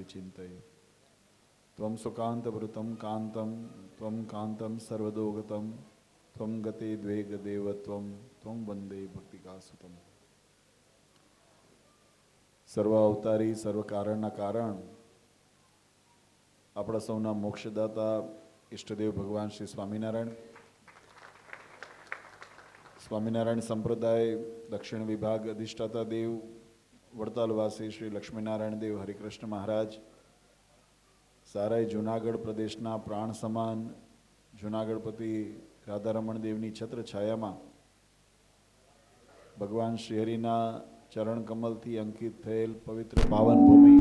विचिन्तये त्वं सुकान्तवृतं कान्तं त्वं कान्तं सर्वदोगतं त्वं गते द्वे गदेव त्वं वन्दे भक्तिकासुतं। સર્વ અવતારી સર્વ કારણના કારણ આપણા સૌના મોક્ષદાતા ઈષ્ટદેવ ભગવાન શ્રી સ્વામિનારાયણ સંપ્રદાય દક્ષિણ વિભાગ અધિષ્ઠાતા દેવ વડતાલવાસી શ્રી લક્ષ્મીનારાયણ દેવ હરિકૃષ્ણ મહારાજ, સારાય જૂનાગઢ પ્રદેશના પ્રાણ સમાન જૂનાગઢપતિ રાધારમણ દેવની છત્ર છાયામાં ભગવાન શ્રીહરિના ચરણ કમલથી અંકિત થયેલ પવિત્ર પાવન ભૂમિ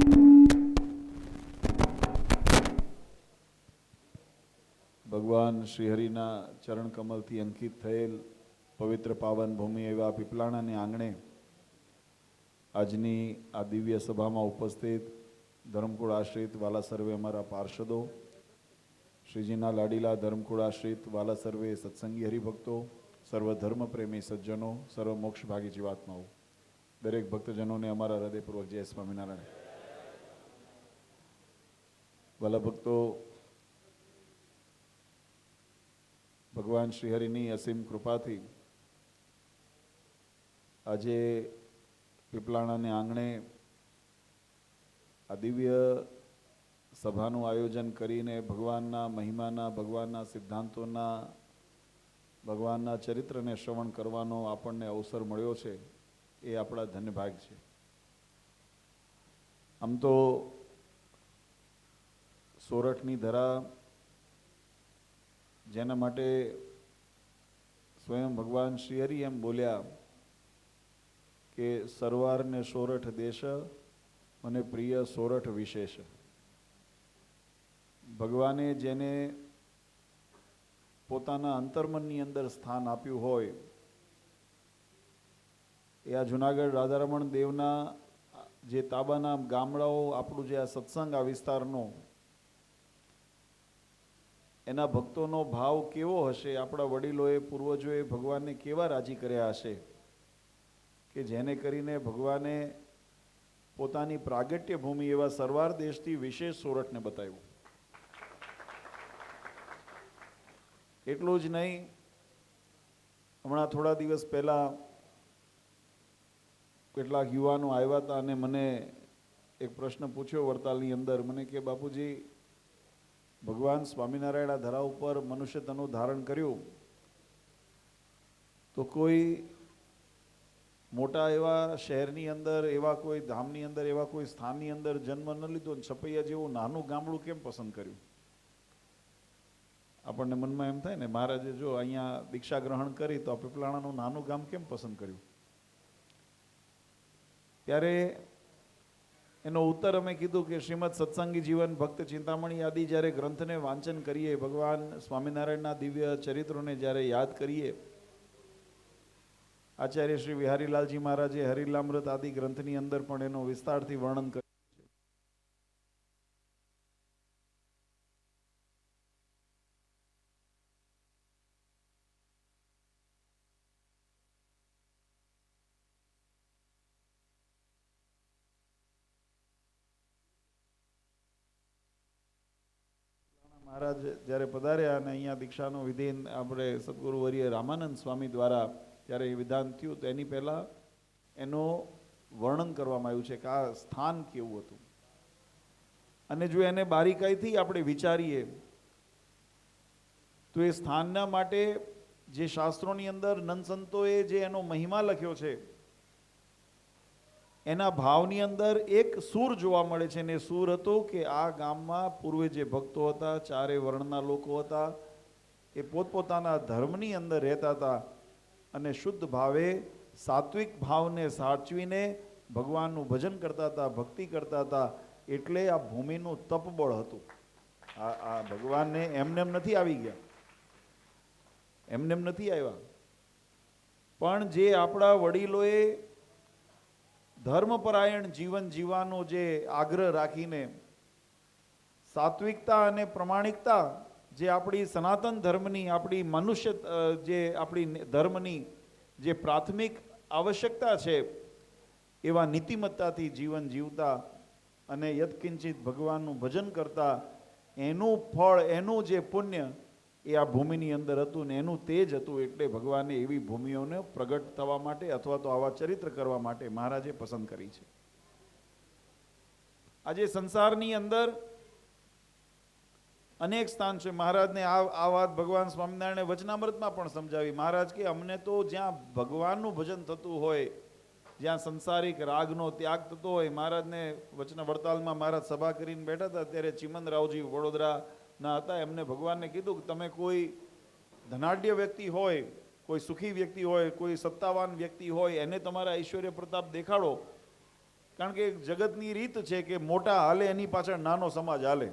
ભગવાન શ્રીહરિના ચરણ કમલથી અંકિત થયેલ પવિત્ર પાવન ભૂમિ એવા પીપલાણાને આંગણે આજની આ દિવ્ય સભામાં ઉપસ્થિત ધર્મકુળ આશ્રિત વાલા સર્વે અમારા પાર્ષદો, શ્રીજીના લાડીલા ધર્મકુળ આશ્રિત વાલા સર્વે સત્સંગી હરિભક્તો, સર્વ ધર્મ પ્રેમી સજ્જનો, સર્વ મોક્ષભાગી જીવાત્માઓ, દરેક ભક્તજનોને અમારા હૃદયપૂર્વક જય સ્વામિનારાયણ. વાલા ભક્તો, ભગવાન શ્રીહરિની અસીમ કૃપાથી આજે પીપલાણાને આંગણે આ દિવ્ય સભાનું આયોજન કરીને ભગવાનના મહિમાના, ભગવાનના સિદ્ધાંતોના, ભગવાનના ચરિત્રને શ્રવણ કરવાનો આપણને અવસર મળ્યો છે. એ આપણા ધન્ય ભાગ છે. આમ તો સોરઠની ધરા, જેના માટે સ્વયં ભગવાન શ્રી હરિ એમ બોલ્યા કે સરવારને સોરઠ દેશ અને પ્રિય સોરઠ વિશેષ. ભગવાને જેને પોતાના અંતર્મનની અંદર સ્થાન આપ્યું હોય એ આ જૂનાગઢ રાધારમણ દેવના જે તાબાના ગામડાઓ, આપણું જે આ સત્સંગ આ વિસ્તારનો, એના ભક્તોનો ભાવ કેવો હશે, આપણા વડીલોએ પૂર્વજોએ ભગવાનને કેવા રાજી કર્યા હશે કે જેને કરીને ભગવાને પોતાની પ્રાગટ્ય ભૂમિ એવા સરવાર દેશથી વિશેષ સોરઠને બતાવ્યું. એટલું જ નહીં, હમણાં થોડા દિવસ પહેલાં કેટલાક યુવાનો આવ્યા હતા અને મને એક પ્રશ્ન પૂછ્યો વડતાલની અંદર. મને કે બાપુજી, ભગવાન સ્વામિનારાયણ આ ધરા ઉપર મનુષ્ય તનું ધારણ કર્યું તો કોઈ મોટા એવા શહેરની અંદર, એવા કોઈ ધામની અંદર, એવા કોઈ સ્થાનની અંદર જન્મ ન લીધો, છપૈયા જેવું નાનું ગામડું કેમ પસંદ કર્યું? આપણને મનમાં એમ થાય ને, મહારાજે જો અહીંયા દીક્ષા ગ્રહણ કરી તો આ પીપલાણાનું નાનું ગામ કેમ પસંદ કર્યું? ત્યારે એનો ઉત્તર અમે કીધું કે શ્રીમદ સત્સંગી જીવન ભક્ત ચિંતામણી આદિ જ્યારે ગ્રંથને વાંચન કરીએ, ભગવાન સ્વામિનારાયણના દિવ્ય ચરિત્રોને જ્યારે યાદ કરીએ, આચાર્ય શ્રી વિહારીલાલજી મહારાજે હરિલામૃત આદિ ગ્રંથની અંદર પણ એનો વિસ્તારથી વર્ણન કર્યું. મહારાજ જ્યારે પધાર્યા અને અહીંયા દીક્ષાનો વિધિ આપણે સદગુરુવર્ય રામાનંદ સ્વામી દ્વારા જ્યારે એ વિધાન થયું તો એની પહેલાં એનું વર્ણન કરવામાં આવ્યું છે કે આ સ્થાન કેવું હતું. અને જો એને બારીકાઈથી આપણે વિચારીએ તો એ સ્થાનના માટે જે શાસ્ત્રોની અંદર નંદ સંતોએ જે એનો મહિમા લખ્યો છે એના ભાવની અંદર એક સૂર જોવા મળે છે. ને સૂર હતો કે આ ગામમાં પૂર્વે જે ભક્તો હતા, ચારે વર્ણના લોકો હતા, એ પોતપોતાના ધર્મની અંદર રહેતા હતા અને શુદ્ધ ભાવે સાત્વિક ભાવને સાચવીને ભગવાનનું ભજન કરતા હતા, ભક્તિ કરતા હતા. એટલે આ ભૂમિનું તપબળ હતું. આ ભગવાનને એમનેમ નથી આવી ગયા, એમનેમ નથી આવ્યા, પણ જે આપણા વડીલોએ ધર્મપરાયણ જીવન જીવવાનો જે આગ્રહ રાખીને સાત્વિકતા અને પ્રમાણિકતા જે આપણી સનાતન ધર્મની, આપણી મનુષ્ય જે આપણી ધર્મની જે પ્રાથમિક આવશ્યકતા છે એવા નીતિમત્તાથી જીવન જીવતા અને યત્કિંચિત ભગવાનનું ભજન કરતા એનું ફળ, એનું જે પુણ્ય એ આ ભૂમિની અંદર હતું ને એનું તેજ હતું. એટલે ભગવાને એવી ભૂમિઓને પ્રગટ થવા માટે અથવા તો આવા ચરિત્ર કરવા માટે મહારાજે પસંદ કરી છે. આજે સંસારની અંદર અનેક સ્થાન છે. મહારાજને આ વાત ભગવાન સ્વામિનારાયણે વચનામૃતમાં પણ સમજાવી. મહારાજ કે અમને તો જ્યાં ભગવાનનું ભજન થતું હોય, જ્યાં સંસારિક રાગનો ત્યાગ થતો હોય. મહારાજને વડતાલમાં મહારાજ સભા કરીને બેઠા હતા ત્યારે ચિમનરાવજી વડોદરાના હતા. એમને ભગવાનને કીધું કે તમે કોઈ ધનાઢ્ય વ્યક્તિ હોય, કોઈ સુખી વ્યક્તિ હોય, કોઈ સત્તાવાન વ્યક્તિ હોય, એને તમારા ઐશ્વર્ય પ્રતાપ દેખાડો. કારણ કે જગતની રીત છે કે મોટા હાલે એની પાછળ નાનો સમાજ હાલે.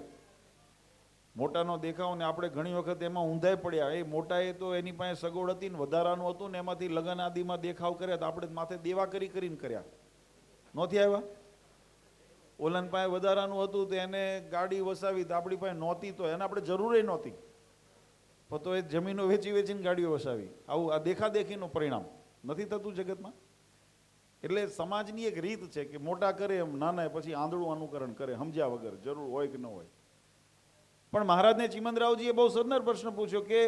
મોટાનો દેખાવ ને આપણે ઘણી વખત એમાં ઊંધાઈ પડ્યા. એ મોટાએ તો એની પાસે સગવડ હતી ને વધારાનું હતું ને એમાંથી લગ્ન આદિમાં દેખાવ કર્યા તો આપણે માથે દેવા કરીને કર્યા. નહોતી આવ્યા. ઓલાન પાસે વધારાનું હતું તો એને ગાડી વસાવી તો આપણી પાસે નહોતી તો એને આપણે જરૂર નહોતી, પણ તો એ જમીનો વેચીને ગાડીઓ વસાવી. આવું આ દેખાદેખીનું પરિણામ નથી થતું જગતમાં. એટલે સમાજની એક રીત છે કે મોટા કરે એમ નાના પછી આંધળું અનુકરણ કરે સમજ્યા વગર, જરૂર હોય કે ન હોય. પણ મહારાજને ચિમનરાવજીએ બહુ સદનર પ્રશ્ન પૂછ્યો કે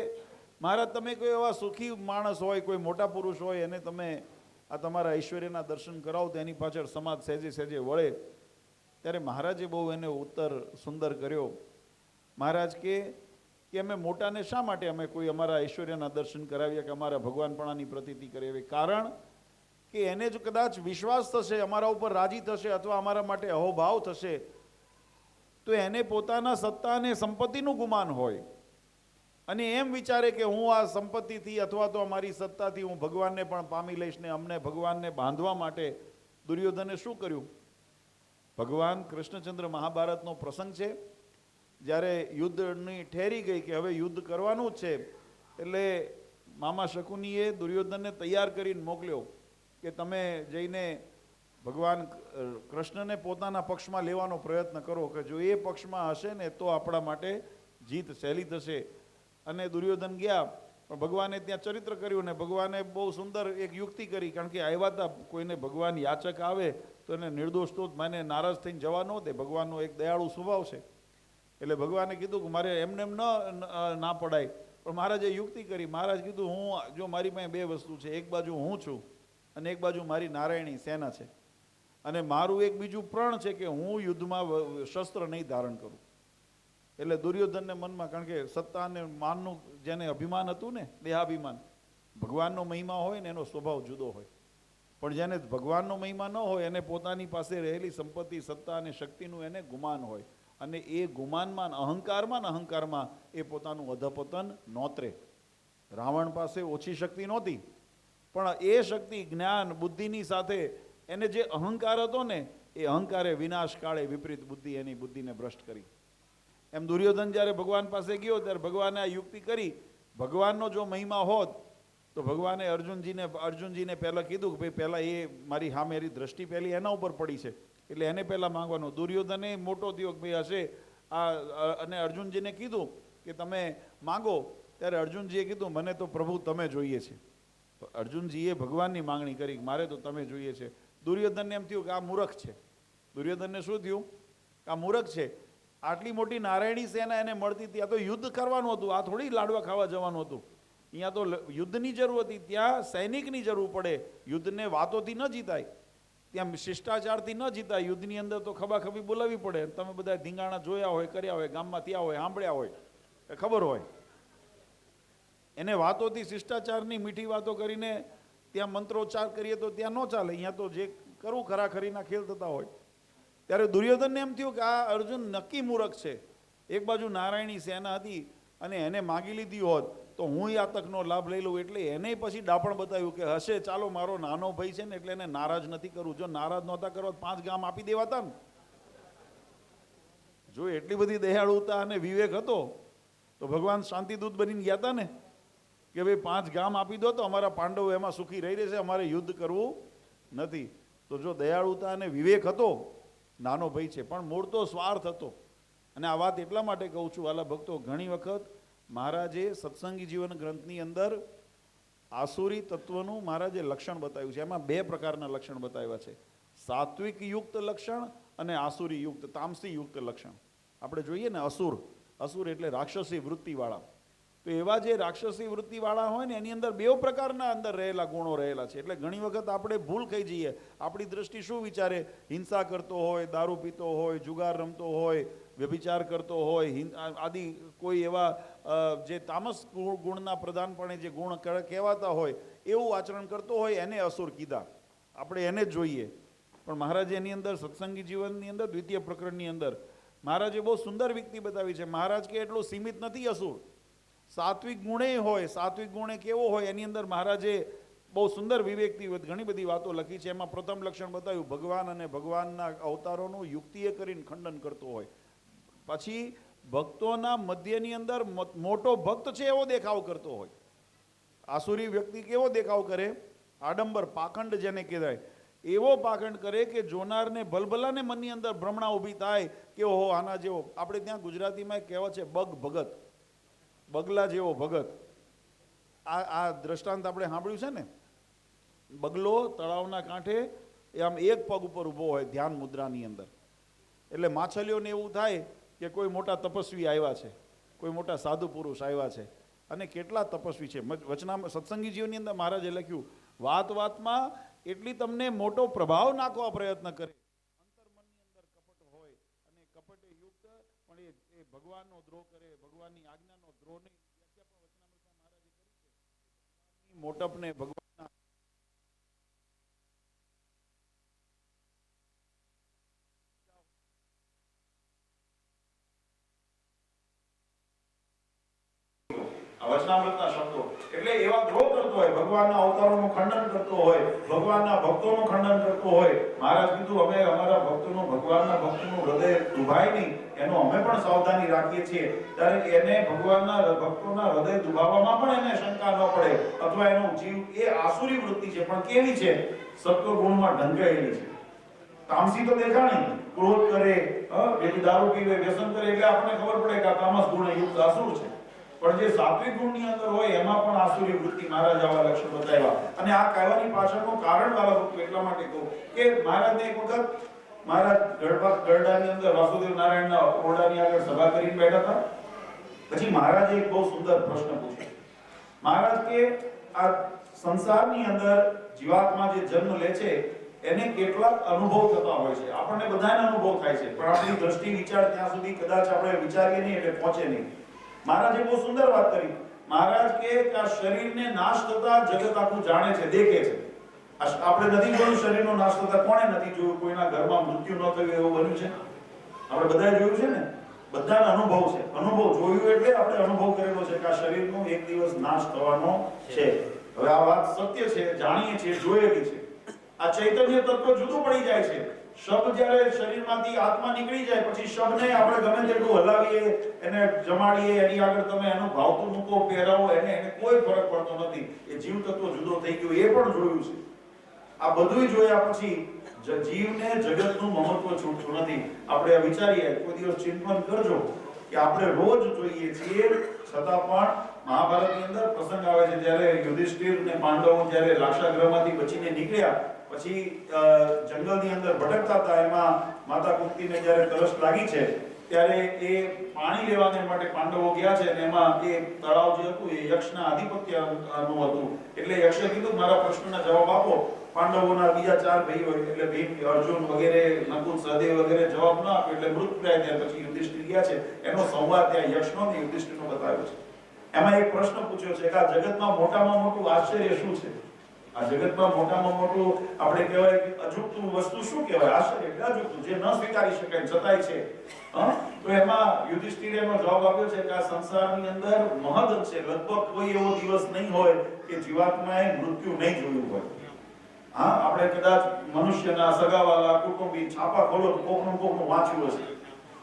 મહારાજ તમે કોઈ એવા સુખી માણસ હોય, કોઈ મોટા પુરુષ હોય, એને તમે આ તમારા ઐશ્વર્યના દર્શન કરાવો તો એની પાછળ સમાજ સહેજે સહેજે વળે. ત્યારે મહારાજે બહુ એને ઉત્તર સુંદર કર્યો. મહારાજ કે અમે મોટાને શા માટે અમે કોઈ અમારા ઐશ્વર્યના દર્શન કરાવીએ કે અમારા ભગવાનપણાની પ્રતીતિ કરાવીએ? કારણ કે એને જો કદાચ વિશ્વાસ થશે, અમારા ઉપર રાજી થશે અથવા અમારા માટે અહોભાવ થશે તો એને પોતાના સત્તા અને સંપત્તિનું ગુમાન હોય અને એમ વિચારે કે હું આ સંપત્તિથી અથવા તો અમારી સત્તાથી હું ભગવાનને પણ પામી લઈશ ને અમને ભગવાનને બાંધવા માટે દુર્યોધને શું કર્યું? ભગવાન કૃષ્ણચંદ્ર મહાભારતનો પ્રસંગ છે. જ્યારે યુદ્ધની ઠેરી ગઈ કે હવે યુદ્ધ કરવાનું જ છે એટલે મામા શકુનીએ દુર્યોધનને તૈયાર કરીને મોકલ્યો કે તમે જઈને ભગવાન કૃષ્ણને પોતાના પક્ષમાં લેવાનો પ્રયત્ન કરો કે જો એ પક્ષમાં હશે ને તો આપણા માટે જીત સહેલી થશે. અને દુર્યોધન ગયા પણ ભગવાને ત્યાં ચરિત્ર કર્યું ને ભગવાને બહુ સુંદર એક યુક્તિ કરી. કારણ કે આવ્યા હતા કોઈને ભગવાન યાચક આવે તો એને નિર્દોષ તો મને નારાજ થઈને જવા ન દે. ભગવાનનો એક દયાળુ સ્વભાવ છે. એટલે ભગવાને કીધું કે મારે એમને એમ ના પડાય. પણ મહારાજે યુક્તિ કરી. મહારાજ કીધું હું જો મારી પાસે બે વસ્તુ છે, એક બાજુ હું છું અને એક બાજુ મારી નારાયણી સેના છે અને મારું એક બીજું પ્રણ છે કે હું યુદ્ધમાં શસ્ત્ર નહીં ધારણ કરું. એટલે દુર્યોધનને મનમાં, કારણ કે સત્તા અને માનનું જેને અભિમાન હતું ને, દેહાભિમાન, ભગવાનનો મહિમા હોય ને એનો સ્વભાવ જુદો હોય. પણ જેને ભગવાનનો મહિમા ન હોય એને પોતાની પાસે રહેલી સંપત્તિ, સત્તા અને શક્તિનું એને ગુમાન હોય અને એ ગુમાનમાં અહંકારમાં એ પોતાનું અધપતન નોતરે. રાવણ પાસે ઓછી શક્તિ નહોતી પણ એ શક્તિ જ્ઞાન બુદ્ધિની સાથે એને જે અહંકાર હતો ને એ અહંકારે વિનાશ કાળે વિપરીત બુદ્ધિ એની બુદ્ધિને ભ્રષ્ટ કરી. એમ દુર્યોધન જ્યારે ભગવાન પાસે ગયો ત્યારે ભગવાને આ યુક્તિ કરી. ભગવાનનો જો મહિમા હોત તો ભગવાને અર્જુનજીને પહેલાં કીધું કે ભાઈ પહેલાં એ મારી સામેરી દ્રષ્ટિ પહેલી એના ઉપર પડી છે એટલે એને પહેલાં માંગવાનો. દુર્યોધને મોટો થયો કે ભાઈ હશે આ, અને અર્જુનજીને કીધું કે તમે માંગો. ત્યારે અર્જુનજીએ કીધું મને તો પ્રભુ તમે જોઈએ છે. તો અર્જુનજીએ ભગવાનની માંગણી કરી મારે તો તમે જોઈએ છે. દુર્યોધનને એમ થયું કે આ મૂર્ખ છે. દુર્યોધનને શું થયું કે આ મૂર્ખ છે. આટલી મોટી નારાયણી સેના એને મળતી હતી. આ તો યુદ્ધ કરવાનું હતું, આ થોડી લાડવા ખાવા જવાનું હતું. અહીંયા તો યુદ્ધની જરૂર હતી. ત્યાં સૈનિકની જરૂર પડે. યુદ્ધને વાતોથી ન જીતાય, ત્યાં શિષ્ટાચારથી ન જીતાય. યુદ્ધની અંદર તો ખબાખબી બોલાવી પડે. તમે બધા ધીંગાણા જોયા હોય, કર્યા હોય, ગામમાં થયા હોય, સાંભળ્યા હોય, ખબર હોય. એને વાતોથી, શિષ્ટાચારની મીઠી વાતો કરીને ત્યાં મંત્રોચ્ચાર કરીએ તો ત્યાં ન ચાલે. અહીંયા તો જે કરવું ખરાખરીના ખેલ થતા હોય. ત્યારે દુર્યોધનને એમ થયું કે આ અર્જુન નક્કી મૂર્ખ છે. એક બાજુ નારાયણી સેના હતી અને એને માગી લીધી હોત તો હું આ તકનો લાભ લઈ લઉં. એટલે એને પછી ડાપણ બતાવ્યું કે હશે, ચાલો મારો નાનો ભાઈ છે ને એટલે એને નારાજ નથી કરવું. જો નારાજ નહોતા કરવા 5 ગામ આપી દેવાતા ને. જો એટલી બધી દયાળુતા અને વિવેક હતો તો ભગવાન શાંતિદૂત બનીને ગયા હતા ને કે ભાઈ 5 ગામ આપી દો તો અમારા પાંડવો એમાં સુખી રહી રહેશે, અમારે યુદ્ધ કરવું નથી. તો જો દયાળુતા અને વિવેક હતો, નાનો ભાઈ છે પણ મૂળ તો સ્વાર્થ હતો. અને આ વાત એટલા માટે કહું છું વાલા ભક્તો, ઘણી વખત મહારાજે સત્સંગી જીવન ગ્રંથની અંદર આસુરી તત્વનું મહારાજે લક્ષણ બતાવ્યું છે. એમાં 2 પ્રકારના લક્ષણ બતાવ્યા છે, સાત્વિક યુક્ત લક્ષણ અને આસુરી યુક્ત, તામસી યુક્ત લક્ષણ. આપણે જોઈએ ને અસુર, અસુર એટલે રાક્ષસી વૃત્તિવાળા. તો એવા જે રાક્ષસી વૃત્તિવાળા હોય ને એની અંદર બે પ્રકારના અંદર રહેલા ગુણો રહેલા છે. એટલે ઘણી વખત આપણે ભૂલ ખાઈ જઈએ. આપણી દ્રષ્ટિ શું વિચારે? હિંસા કરતો હોય, દારૂ પીતો હોય, જુગાર રમતો હોય, વ્યભિચાર કરતો હોય, આદિ કોઈ એવા જે તામસ ગુણના પ્રધાનપણે જે ગુણ કહેવાતા હોય એવું આચરણ કરતો હોય એને અસુર કીધા. આપણે એને જ જોઈએ. પણ મહારાજે એની અંદર સત્સંગી જીવનની અંદર દ્વિતીય પ્રકરણની અંદર મહારાજે બહુ સુંદર વ્યક્તિ બતાવી છે. મહારાજ કે એટલું સીમિત નથી અસુર, સાત્વિક ગુણે હોય. સાત્વિક ગુણે કેવો હોય એની અંદર મહારાજે બહુ સુંદર વિવેકથી ઘણી બધી વાતો લખી છે. એમાં પ્રથમ લક્ષણ બતાવ્યું ભગવાન અને ભગવાનના અવતારોનું યુક્તિએ કરીને ખંડન કરતો હોય. પછી ભક્તોના મધ્યની અંદર મોટો ભક્ત છે એવો દેખાવ કરતો હોય. આસુરી વ્યક્તિ કેવો દેખાવ કરે? આડંબર, પાખંડ જેને કહેવાય એવો પાખંડ કરે કે જોનારને ભલભલાને મનની અંદર ભ્રમણા ઊભી થાય કે ઓહો આના જેવો. આપણે ત્યાં ગુજરાતીમાં એક કહેવત છે બગ ભગત, બગલા જેવો ભગત. આ દ્રષ્ટાંત આપણે સાંભળ્યું છે ને. બગલો તળાવના કાંઠે એ આમ એક પગ ઉપર ઊભો હોય ધ્યાન મુદ્રાની અંદર. એટલે માછલીઓને એવું થાય કે કોઈ મોટા તપસ્વી આવ્યા છે, કોઈ મોટા સાધુ પુરુષ આવ્યા છે. અને કેટલા તપસ્વી છે. વચનામાં સત્સંગી જીવનની અંદર મહારાજે લખ્યું વાત વાતમાં એટલી તમને મોટો પ્રભાવ નાખવા પ્રયત્ન કરે, અંતર્મનની અંદર કપટ હોય અને કપટે યુક્ત પણ એ ભગવાનનો દ્રોહ કરે, ભગવાનની આજ્ઞાનો દ્રોહ નહીં. વ્યાખ્યા પણ વચનામૃતમાં મહારાજે કરી છે. મોટપને ભગવાનના વચનામૃતના શબ્દો એટલે એવા દ્રોહ કરતો હોય, ભગવાનના અવતારોનું ખંડન કરતો હોય, ભગવાનના ભક્તોનું ખંડન કરતો હોય. મહારાજ કીધું અમે અમારા ભક્તોનું, ભગવાનના ભક્તોનું હૃદય દુભાય નહીં એનો અમે પણ સાવધાની રાખીએ છીએ. ત્યારે એને ભગવાનના ભક્તોના હૃદય દુભાવવામાં પણ એને શંકા ન પડે. અથવા એનો જીવ એ આસુરી વૃત્તિ છે પણ કેવી છે? સત્વ ગુણમાં ઢંકાયેલી છે. તામસી તો દેખાણી, ક્રોધ કરે, દારૂ પીવે, વ્યસન કરે એટલે આપણને ખબર પડે કે આ તામસ ગુણ યુક્ત આસુર છે. પણ જે સાત્વિક ગુણની અંદર હોય એમાં પણ આસુરી વૃત્તિ મહારાજ આવા લક્ષણ બતાવ્યા. અને આ કહેવાની પાછળનું કારણ વાળા ભક્તો એટલા માટે કહું કે મહારાજને એક વખત મહારાજ ગરડાની અંદર વાસુદેવ નારાયણના ઓરડાની આગળ સભા કરીને બેઠા હતા. પછી મહારાજે એક બહુ સુંદર પ્રશ્ન પૂછ્યો. મહારાજ કે આ સંસારની અંદર જીવાત્મા જે જન્મ લે છે એને કેટલાક અનુભવ થતા હોય છે. આપણને બધાને અનુભવ થાય છે પણ આપણી દ્રષ્ટિ વિચાર ત્યાં સુધી કદાચ આપણે વિચારીએ નહીં એટલે પહોંચે નહીં. મહારાજે બહુ સુંદર વાત કરી. મહારાજ કે આ શરીરને નાશ થતા જગત આખું જાણે છે, દેખે છે. આપણે નથી જોયું શરીરનો નાશ થતા, કોણે નથી જોયું? કોઈના ઘરમાં મૃત્યુ ન થયું એવું બન્યું છે? આપણે બધાએ જોયું છે ને. બધાનો અનુભવ છે. અનુભવ જોયું એટલે આપણે અનુભવ કરેલો છે કે આ શરીરનો એક દિવસ નાશ થવાનો છે. હવે આ વાત સત્ય છે, જાણીએ છીએ, જોયેલી છે. આ ચૈતન્ય તત્વ જુદું પડી જાય છે. શબ જ્યારે શરીરમાંથી આત્મા નીકળી જાય પછી શબને આપણે ગમે તેટલું હલાવીએ, એને જમાડીએ, એની આગળ તમે એનું ભાવતું મૂકો, પહેરાવો, એને કોઈ ફરક પડતો નથી. એ જીવ તત્વ જુદો થઈ ગયો એ પણ જોયું છે. આ બધું જોયા પછી જીવને જગતનું મહત્વ છૂટતું નથી. આપણે વિચારીએ, કોઈ દિવસ ચિંતન કરજો કે આપણે રોજ જોઈએ છીએ છતાં પણ મહાભારતની અંદર પ્રસંગ આવે છે જ્યારે યુધિષ્ઠિર ને પાંડવો જ્યારે લાક્ષાગૃહમાંથી બચીને નીકળ્યા પછી જંગલની અંદર ભટકતા હતા. એમાં માતા કુંતીને જ્યારે તરસ લાગી છે ત્યારે એ પાણી લેવાને માટે પાંડવો ગયા છે અને એમાં એ તળાવ જે હતું એ યક્ષના આધિપત્યનું હતું. એટલે યક્ષે કીધું મારા પ્રશ્નના જવાબ આપો. પાંડવોના બીજા 4 ભાઈઓ એટલે ભીમ, અર્જુન વગેરે, નકુલ, સહદેવ વગેરે જવાબ ન આપ્યો એટલે મૃતપ્રાય થયા. પછી યુધિષ્ઠિર ગયા છે. એનો સંવાદ ત્યાં યક્ષનો અને યુધિષ્ઠિરનો બતાવ્યો છે. એમાં એક પ્રશ્ન પૂછ્યો છે કે આ જગતમાં મોટામાં મોટું આશ્ચર્ય શું છે? આ જગતમાં મોટામાં મોટું આપણે કહેવાય કે અજુકતું વસ્તુ શું કહેવાય? આશ્ચર્ય એટલે અજુકતું, જે ન સ્વીકારી શકાય છતાંય છે. તો એમાં યુધિષ્ઠિરે એનો જવાબ આપ્યો છે કે આ સંસારની અંદર મહદ છે. લગભગ કોઈ એવો દિવસ નહીં હોય કે જીવાત્માએ મૃત્યુ નહીં જોયું હોય. આપણે કદાચ મનુષ્યના સગાવાલા, કુટુંબી છાપા ખોલો તો કોકનું વાંચ્યું હશે.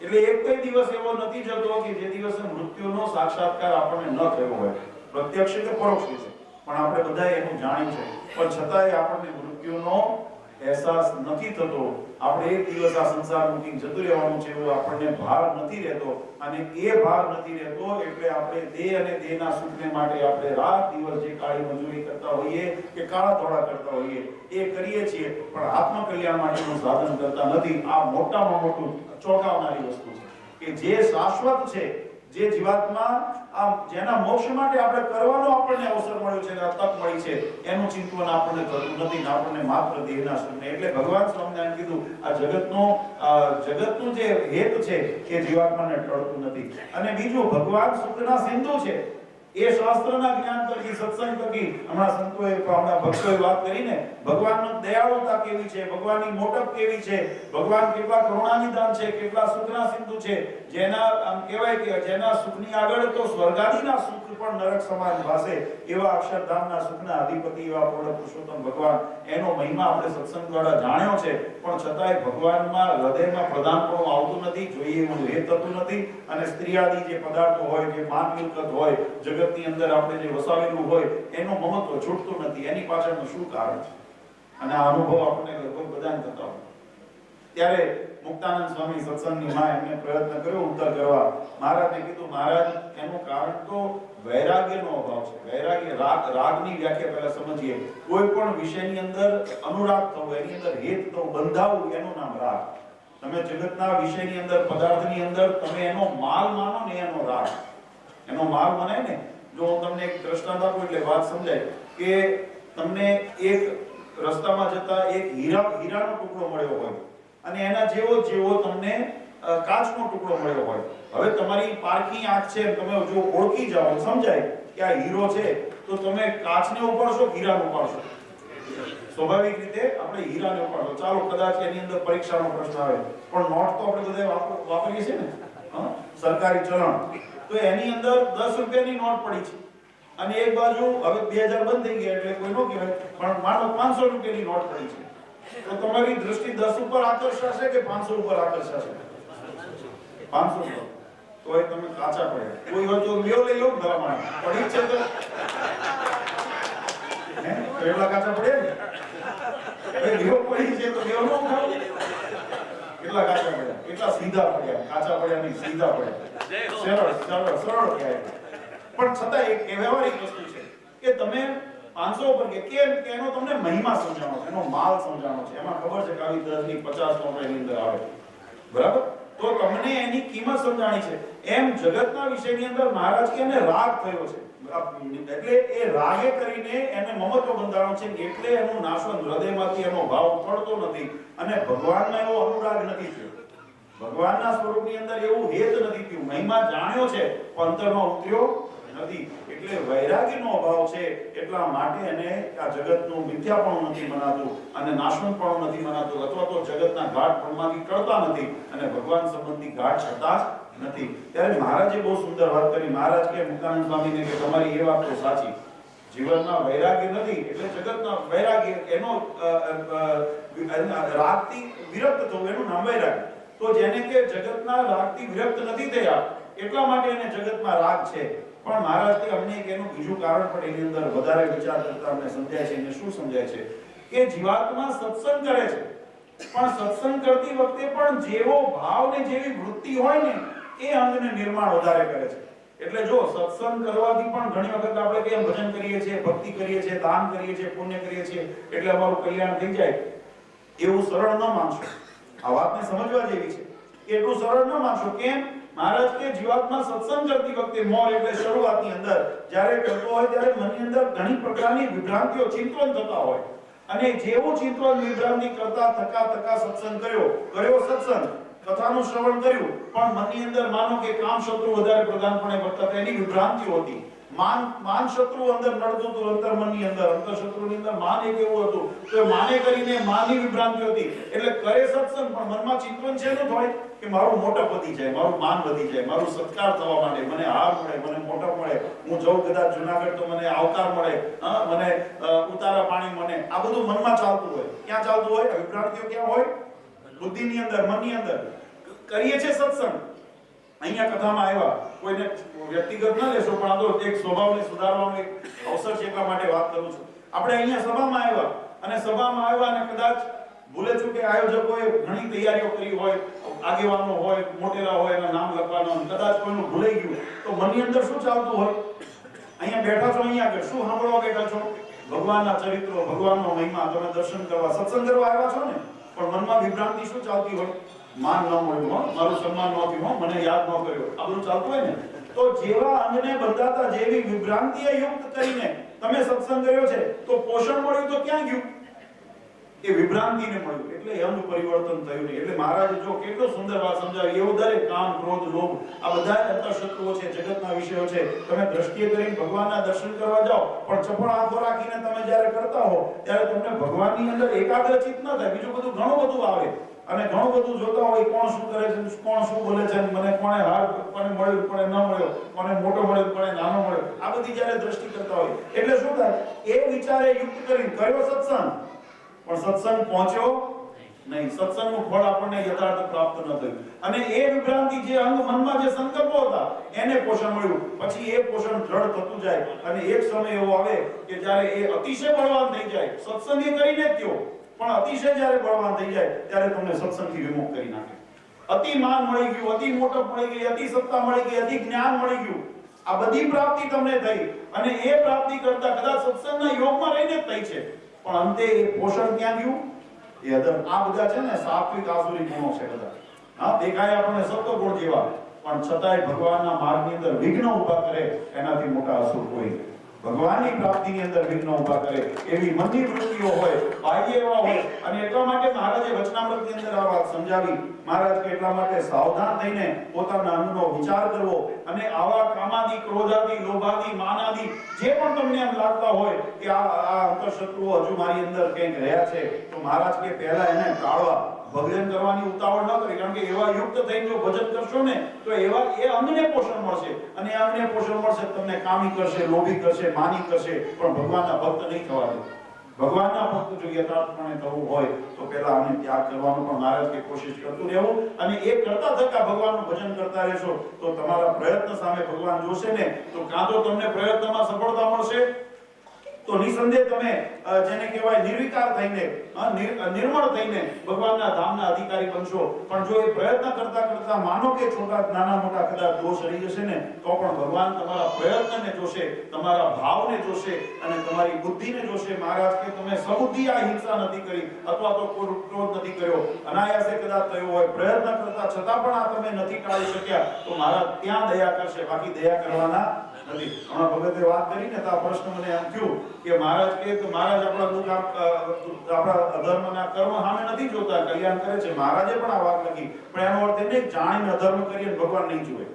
એટલે એક કોઈ દિવસ એવો નથી જતો કે જે દિવસે મૃત્યુનો સાક્ષાત્કાર આપણને ન થયો હોય, પ્રત્યક્ષ કે પરોક્ષ રીતે. પણ આપણે બધા એનું જાણ્યું છે પણ છતાંય આપણને મૃત્યુનો અહેસાસ નથી થતો, આપણે એક દિવસ આ સંસાર મૂકીને જતું રહેવાનું છે એવો આપણને ભાર નથી રહેતો, અને એ ભાર નથી રહેતો એટલે આપણે દેહ અને દેહના સુખને માટે આપણે રાત દિવસ જે કાળી મજૂરી કરતા હોઈએ કે કાળા ધોળા કરતા હોઈએ એ કરીએ છીએ, પણ આત્મકલ્યાણ માટેનું સાધન કરતા નથી. આ મોટામાં મોટું ચોંકાવનારી વસ્તુ છે કે જે શાશ્વત છે, જે જીવાત્મા જેના મોક્ષ માટે આપણે કરવાનો આપણને અવસર મળ્યો છે, તક મળી છે, એનું ચિંતન આપણને થતું નથી, આપણને માત્ર દેહના સુખને. એટલે ભગવાન સ્વામિનારાયણ કીધું આ જગતનું જે હેત છે એ જીવાત્માને ટળતું નથી. અને બીજું ભગવાન સુખના સિંધુ છે, એ શાસ્ત્રના જ્ઞાન થકી, સત્સંગ થકી, હમણાં સંતોએ હમણાં ભક્તોએ વાત કરીને ભગવાનની દયાળુતા કેવી છે, ભગવાનની મોટપ કેવી છે, ભગવાન કેટલા કરુણાનિધાન છે, કેટલા સુખના સિંધુ છે, જેના આમ કહેવાય કે જેના સુખની આગળ તો સ્વર્ગાદિના સુખ પણ નરક સમાન ભાસે એવા અક્ષરધામના સુખના અધિપતિ એવા પૂર્ણ પુરુષોત્તમ ભગવાન, એનો મહિમા આપણે સત્સંગ દ્વારા જાણ્યો છે, પણ છતાંય ભગવાનમાં હૃદયમાં પ્રધાનપણું આવતું નથી, જોઈએ એવું હેત થતું નથી. અને સ્ત્રીઆદિ જે પદાર્થો હોય, જે માન મિલકત હોય, જગતની અંદર આપણે જે વસાવેલું હોય એનું મહત્વ છૂટતું નથી. એની પાછળનું શું કારણ છે? અને આ અનુભવ આપણને લગભગ બધાને થતા હોય. ત્યારે મુક્તાનંદ સ્વામી સત્સંગની માં એમને પ્રયત્ન કર્યો ઉત્તર કરવા. મહારાજને કીધું, મહારાજ એનું કારણ તો વૈરાગ્યનો અભાવ છે. વૈરાગ્ય રાગની વ્યાખ્યા પહેલા સમજીએ. કોઈ પણ વિષયની અંદર અનુરાગ થવો, એની અંદર હેત થવું, બંધાવું, એનું નામ રાગ. તમે જગતના વિષયની અંદર, પદાર્થની અંદર તમે એનો માલ માનો ને એનો રાગ. એનો માલ મનાય ને. જો હું તમને એક દ્રષ્ટાંત આપું એટલે વાત સમજાય કે તમને એક રસ્તામાં જતા એક હીરાનો ટુકડો મળ્યો હોય અને એના જેવો તમને કાચનો ટુકડો મળ્યો હોય. હવે તમારી પારખી આંખ છે, તમે જો ઓળખી જાઓ, સમજાય કે આ હીરો છે, તો તમે કાચને ઉપાડશો કે હીરાને ઉપાડશો? સ્વાભાવિક રીતે આપણે હીરાને ઉપાડશો. ચાલો કદાચ એની અંદર પરીક્ષાનો પ્રશ્ન આવે, પણ નોટ તો આપણે બધા વાપરીએ છીએ ને, સરકારી ચલણ. તો એની અંદર 10 રૂપિયાની નોટ પડી છે અને એક બાજુ હવે 2000 બંધ થઈ ગયા એટલે કોઈ નો કહેવાય, પણ માનો 500 રૂપિયાની નોટ પડી છે, તો તમારી દૃષ્ટિ 10 ઉપર આકર્ષાશે કે 500 ઉપર આકર્ષાશે? 500 ઉપર. તો એ તમે કાચા પડ્યા. કોઈ હોય તો લ્યો લઈ લો, ભલામણ પડી છે તો એટલા કાચા પડ્યા ને, એ લ્યો પડી છે તો લ્યો નો ઉઠાવો. કેટલા કાચા પડ્યા, કેટલા સીધા પડ્યા. કાચા પડ્યા નહીં, સીધા પડ્યા. સરળ કહેવાય. પણ છતાં એક વ્યવહારિક વસ્તુ છે કે તમે 500 ઉપર કેમ કે એનો તમને મહિમા સમજાણો છે, એનો માલ સમજાણો છે. એમાં ખબર છે કે આવી 10 ની 50 નોટ એની અંદર આવે, બરાબર? તો તમને એની કિંમત સમજાણી છે. એમ જગતના વિષયની અંદર મહારાજ કે એને રાગ થયો છે, એટલે એ રાગે કરીને એને મમત્વ બંધાણો છે, એટલે એનું નાશવંત હૃદયમાંથી એનો ભાવ પડતો નથી અને ભગવાનનો એવો અનુરાગ નથી થયો. ભગવાનના સ્વરૂપની અંદર એવું હેત નથી થયું. મહિમા જાણ્યો છે પણ અંતરમાં ઉતર્યો નથી. એટલે વૈરાગ્યનો અભાવ છે, એટલા માટે એને આ જગતનું મિથ્યાપણું નથી મનાતું અને નાશવંતપણું નથી મનાતું, અથવા તો જગતના ઘાટ પણમાંથી ટળતા નથી અને ભગવાન સંબંધી ઘાટ છતાં નથી. ત્યારે મહારાજે બહુ સુંદર વાત કરી. મહારાજ કે મુક્તાનંદ સ્વામીને કે તમારી એ વાત તો સાચી, જીવનમાં વૈરાગ્ય નથી એટલે જગતના વૈરાગ્ય, એનો રાગથી વિરક્ત થવું, એનું નામ વૈરાગ્ય. તો જેને કે જગતના રાગથી વિરક્ત નથી થયા એટલા માટે એને જગતમાં રાગ છે. પણ મહારાજ કે અમને એક એનું બીજું કારણ પણ એની અંદર વધારે વિચાર કરતા અમને સમજાય છે. એને શું સમજાય છે કે જીવાત્મા સત્સંગ કરે છે, પણ સત્સંગ કરતી વખતે પણ જેવો ભાવ ને જેવી વૃત્તિ હોય ને એ અંગને નિર્માણ વધારે કરે છે. એટલે જો સત્સંગ કરવાથી પણ ઘણી વખત આપણે કેમ ભજન કરીએ છીએ, ભક્તિ કરીએ છીએ, દાન કરીએ છીએ, પુણ્ય કરીએ છીએ એટલે અમારું કલ્યાણ થઈ જાય, એવું સરળ ન માનશો. આ વાતને સમજવા જેવી છે. એટલું સરળ ન માનશો. કેમ? મહારાજ કે જીવાત્મા સત્સંગ કરતી વખતે મોર એટલે શરૂઆતની અંદર જ્યારે કરતો હોય ત્યારે મનની અંદર ઘણી પ્રકારની વિભ્રાંતિઓ, ચિંતન થતા હોય અને જેવું ચિંતન વિભ્રાંતિ કરતા થકા સત્સંગ કર્યો સત્સંગ, કથાનું શ્રવણ કર્યું, પણ મનની અંદર માનો કે કામ શત્રુ વધારે પ્રધાનપણે વર્તતા, એની વિભ્રાંતિઓ હતી. માન શત્રુ અંદર નડતું હતું, અંતર્મનની અંદર, અંતરશત્રુની અંદર માન એક એવું હતું, તો માને કરીને માનની વિભ્રાંતિ હતી. એટલે કરે સત્સંગ પણ મનમાં ચિંતન છે નું હોય કે મારું મોટપ વધી જાય, મારું માન વધી જાય, મારું સત્કાર થવા માટે, મને હાર મળે, મને મોટપ મળે, હું જઉં કદાચ જુનાગઢ તો મને આવકાર મળે, મને ઉતારા પાણી મને, આ બધું મનમાં ચાલતું હોય. ક્યાં ચાલતું હોય? વિભ્રાંતિઓ ક્યાં હોય? બુદ્ધિની અંદર, મનની અંદર. કરીએ છે સત્સંગ, અહીંયા કથામાં આવ્યા, કોઈને વ્યક્તિગત ન લેશો પણ આ તો એક સ્વભાવને સુધારવાનો એક અવસર છે એટલા માટે વાત કરું છું. આપણે અહીંયા સભામાં આવ્યા અને કદાચ ભૂલે ચૂકે આયોજકોએ ઘણી તૈયારીઓ કરી હોય, આગેવાનો હોય, મોટેરા હોય, એના નામ લખવાનો, કદાચ કોઈનું ભૂલાઈ ગયું તો મનની અંદર શું ચાલતું હોય? અહીંયા બેઠા છો, અહીંયા આગળ શું સાંભળવા બેઠા છો? ભગવાનના ચરિત્રો, ભગવાનનો મહિમા, તમે દર્શન કરવા, સત્સંગ કરવા આવ્યા છો ને, પણ મનમાં વિભ્રાંતિ શું ચાલતી હોય? માન ન મળ્યું, મારું સન્માન ન થયું, મને યાદ ન કર્યો, આ બધું ચાલતું હોય ને. તો જેવા અંગને બંધાતા જેવી વિભ્રાંતિએ યુક્ત કરીને તમે સત્સંગ કર્યો છે, તો પોષણ મળ્યું તો ક્યાં ગયું? એ વિભ્રાંતિને મળ્યું, એટલે અંગ પરિવર્તન થયું નહીં. એટલે મહારાજે જો કેટલો સુંદર વાત સમજાવી, એવો દરેક કામ, ક્રોધ, લોભ આ બધા અંતઃશત્રુઓ છે, જગતના વિષયો છે. તમે દ્રષ્ટિએ કરીને ભગવાનના દર્શન કરવા જાઓ, પણ ચપળ આંખો રાખીને તમે જ્યારે કરતા હો ત્યારે તમને ભગવાનની અંદર એકાગ્રચિત ન થાય, બીજું બધું ઘણું બધું આવે અને ઘણું બધું જોતા હોય, કોણ શું કરે છે, કોણ શું બોલે છે, મને કોણે હાર, કોને મળ્યું, કોને ન મળ્યો, કોને મોટો મળ્યો, કોને નાનો મળ્યો, આ બધી જ્યારે દ્રષ્ટિ કરતા હોય એટલે શું થાય? એ વિચારે યુક્ત કરીને કર્યો સત્સંગ, પણ સત્સંગ પહોંચ્યો નહીં, સત્સંગનું ફળ આપણને યથાર્થ પ્રાપ્ત ન થયું. અને એ વિભ્રાંતિ, જે અંગ મનમાં જે સંકલ્પો હતા એને પોષણ મળ્યું, પછી એ પોષણ દ્રઢ થતું જાય અને એક સમય એવો આવે કે જ્યારે એ અતિશય બળવાન થઈ જાય. સત્સંગ એ કરીને જ થયો, પણ અતિશય જ્યારે બળવાન થઈ જાય ત્યારે તમને સત્સંગથી વિમુખ કરી નાખે. અતિ માન મળી ગયું, અતિ મોટપ મળી ગઈ, અતિ સત્તા મળી ગઈ, અતિ જ્ઞાન મળી ગયું, આ બધી પ્રાપ્તિ તમને થઈ અને એ પ્રાપ્તિ કરતા કદાચ સત્સંગના યોગમાં રહીને જ થઈ છે, પણ અંતે એ પોષણ ક્યાં ગયું? એ અધર. આ બધા છે ને સાત્વિક આસુરી ગુણો છે બધા. હા, દેખાય આપણને સત્વ ગુણ જેવા, પણ છતાંય ભગવાનના માર્ગની અંદર વિઘ્ન ઊભા કરે એનાથી મોટા અસુર કોઈ. ભગવાનની પ્રાપ્તિની અંદર વિઘ્ન ઊભા કરે એવી મનની વૃત્તિઓ હોય, બાહ્ય એવા હોય. અને એટલા માટે મહારાજે વચનામૃતની અંદર આ વાત સમજાવી. મહારાજ કે એટલા માટે સાવધાન થઈને પોતાના અંગનો વિચાર કરવો અને આવા કામાદી, ક્રોધાદી, લોભાદી, માનાદી જે પણ તમને એમ લાગતા હોય કે આ અંતઃશત્રુઓ હજુ મારી અંદર કંઈક રહ્યા છે, તો મહારાજ કે પહેલા એને ટાળવા. ભજન કરવાની ઉતાવળ ન કરી, કારણ કે એવા યુક્ત થઈને જો ભજન કરશો ને તો એવા એ અંગને પોષણ મળશે અને એ અંગને પોષણ મળશે તમને કામી કરશે, લોભી કરશે, માની કરશે, પણ ભગવાનના ભક્ત નહીં થવા દે. ભગવાનના ભક્ત જો યથાર્થપણે થવું હોય તો પહેલા આને ત્યાગ કરવાનો પણ મહારાજ કે કોશિશ કરતું રહેવું. અને એ કરતા થતા ભગવાનનું ભજન કરતા રહેશો તો તમારા પ્રયત્ન સામે ભગવાન જોશે ને, તો કાં તો તમને પ્રયત્નમાં સફળતા મળશે, તો નિસંદેહ તમે જેને કહેવાય નિર્વિકાર થઈને, નિર્મળ થઈને ભગવાનના ધામના અધિકારી બનશો. પણ જો એ પ્રયત્ન કરતા કરતા માનો કે છોટા નાના મોટા કદાચ દોષ રહી જશે ને, તો પણ ભગવાન તમારા પ્રયત્નને જોશે, તમારા ભાવને જોશે અને તમારી બુદ્ધિને જોશે. મહારાજ કે તમે સબુદ્ધિ આ હિંસા નથી કરી અથવા તો ક્રોધ નથી કર્યો, અનાયાસે કદાચ થયો હોય, પ્રયત્ન કરતા છતાં પણ આ તમે નથી ટાળી શક્યા, તો મહારાજ ત્યાં દયા કરશે, બાકી દયા કરવાના નથી. હમણાં ભગતે વાત કરી ને તો આ પ્રશ્ન મને એમ થયું કે મહારાજ કે મહારાજ આપણા દુઃખ, આપણા અધર્મના કર્મ સામે નથી જોતા, કલ્યાણ કરે છે. મહારાજે પણ આ વાત લખી, પણ એનો અર્થ એ નહીં જાણીને અધર્મ કરીએ ભગવાન નહીં જુએ.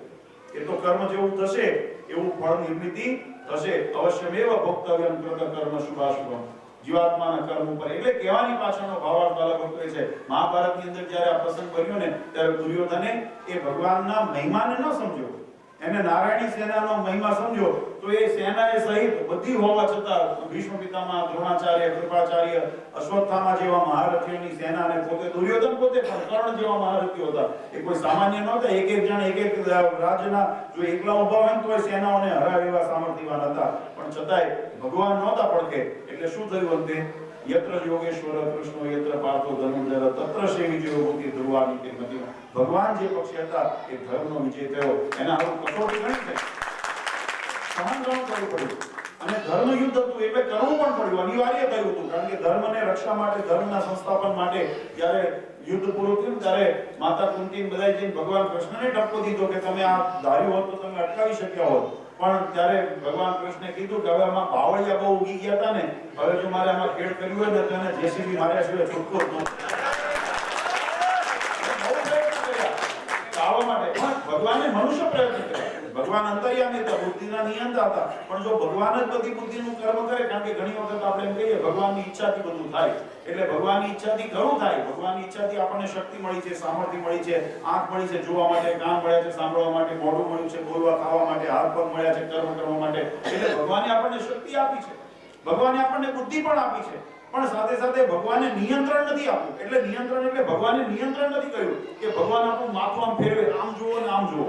એ તો કર્મ જેવું થશે એવું ફળ નિર્મિતિ થશે. અવશ્યમેવ ભોક્તવ્યમ કૃત કર્મ શુભાશુભમ. જીવાત્માના કર્મ ઉપર, એટલે કહેવાની પાછળનો ભાવાર્થ અલગ હોતો છે. મહાભારતની અંદર જ્યારે આ પ્રસંગ બન્યો ને ત્યારે દુર્યોધને એ ભગવાનના મહિમાને ન સમજ્યો, એને નારાયણી સેનાનો મહિમા સમજો. તો એ સેનાએ સહિત બધી હોવા છતાં ભીષ્મ પિતામહ, દ્રોણાચાર્ય, કૃપાચાર્ય, અશ્વત્થામા જેવા મહારથીઓની સેનાને પોતે દુર્યોધન પોતે પણ કર્ણ જેવા મહારથીઓ હતા. એ કોઈ સામાન્ય નહોતા. એક એક જણ એક એક રાજ્યના જો એકલા ઉભા હોય તો એ સેનાઓને હરાવે એવા સામર્થ્યવાન હતા. પણ છતાંય ભગવાન નહોતા પડખે. એટલે શું થયું અંતે? યત્ર યોગેશ્વર કૃષ્ણો યત્ર પાર્થો ધનુર્ધર તત્ર શ્રી વિજયો ભૂતિ ધ્રુવાની કે મતી. ભગવાન જે પક્ષે હતા એ ધર્મનો વિજય થયો. એના આવું કસોટી ગણી છે, સહન કરવું પડ્યું અને ધર્મ યુદ્ધ હતું એટલે કરવું પણ પડ્યું, અનિવાર્ય થયું હતું. કારણ કે ધર્મને રક્ષા માટે, ધર્મના સંસ્થાપન માટે જ્યારે યુદ્ધ પૂરું થયું ત્યારે માતા કુંતી બધા જઈને ભગવાન કૃષ્ણને ઠપકો દીધો કે તમે આ ધાર્યું હોત તો તમે અટકાવી શક્યા હોત. પણ ત્યારે ભગવાન કૃષ્ણે કીધું કે હવે આમાં બાવળિયા બહુ ઉગી ગયા હતા ને, હવે જો મારે આમાં ખેડ કર્યું હોય ને તો એને જેસીબી માર્યા સિવાય છૂટકો જ નહોતો. બહુ પ્રયત્ન કર્યા ટાળવા માટે, પણ ભગવાને મનુષ્ય પ્રયત્ન કર્યા. ભગવાન અંતર્યામી હતા, બુદ્ધિના નિયંતા હતા. પણ જો ભગવાન જ બધી બુદ્ધિનું કર્મ કરે, કારણ કે ઘણી વખત આપણે એમ કહીએ ભગવાનની ઈચ્છાથી બધું થાય, એટલે ભગવાનની ઈચ્છાથી ઘણું થાય. ભગવાનની ઈચ્છાથી આપણને શક્તિ મળી છે, સામર્થ્ય મળી છે, આંખ મળી છે જોવા માટે, કાન મળ્યા છે સાંભળવા માટે, મોઢું મળ્યું છે બોલવા ખાવા માટે, હાથ પગ મળ્યા છે કર્મ કરવા માટે. એટલે ભગવાને આપણને શક્તિ આપી છે, ભગવાને આપણને બુદ્ધિ પણ આપી છે. પણ સાથે સાથે ભગવાને નિયંત્રણ નથી આપ્યું. એટલે નિયંત્રણ એટલે ભગવાને નિયંત્રણ નથી કર્યું કે ભગવાન આપણું માથું આમ ફેરવે, આમ જુઓ ને આમ જુઓ.